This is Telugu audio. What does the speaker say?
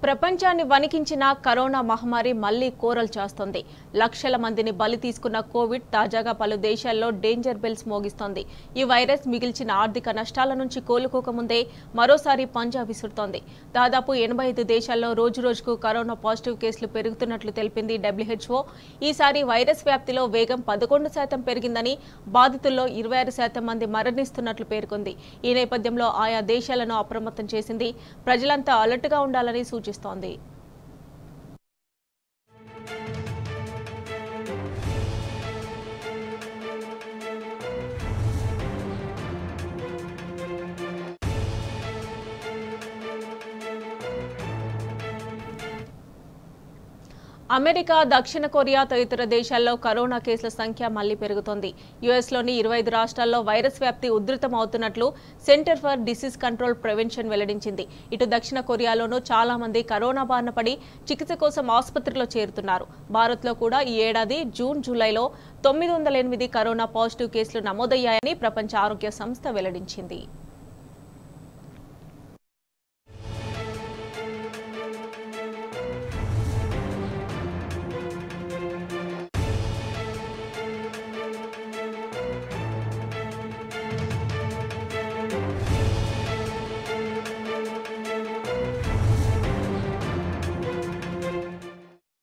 ప్రపంచాన్ని వణికించిన కరోనా మహమ్మారి మళ్లీ కోరలు చేస్తోంది. లక్షల మందిని బలి తీసుకున్న కోవిడ్ తాజాగా పలు దేశాల్లో డేంజర్ బెల్స్ మోగిస్తోంది. ఈ వైరస్ మిగిల్చిన ఆర్థిక నష్టాల నుంచి కోలుకోకముందే మరోసారి పంజా విసురుతోంది. దాదాపు 85 దేశాల్లో రోజురోజుకు కరోనా పాజిటివ్ కేసులు పెరుగుతున్నట్లు తెలిపింది WHO. ఈసారి వైరస్ వ్యాప్తిలో వేగం 11% పెరిగిందని, బాధితుల్లో 26% మంది మరణిస్తున్నట్లు పేర్కొంది. ఈ నేపథ్యంలో ఆయా దేశాలను అప్రమత్తం చేసింది. ప్రజలంతా అలర్ట్గా ఉండాలని సూచించింది. అమెరికా, దక్షిణ కొరియా తదితర దేశాల్లో కరోనా కేసుల సంఖ్య మళ్లీ పెరుగుతోంది. యుఎస్లోని 25 రాష్ట్రాల్లో వైరస్ వ్యాప్తి ఉధృతమవుతున్నట్లు centre for disease control prevention వెల్లడించింది. ఇటు దక్షిణ కొరియాలోనూ చాలా మంది కరోనా బారిన పడి చికిత్స కోసం ఆసుపత్రిలో చేరుతున్నారు. భారత్లో కూడా ఈ ఏడాది జూన్, జూలైలో 908 కరోనా పాజిటివ్ కేసులు నమోదయ్యాయని ప్రపంచ ఆరోగ్య సంస్థ వెల్లడించింది.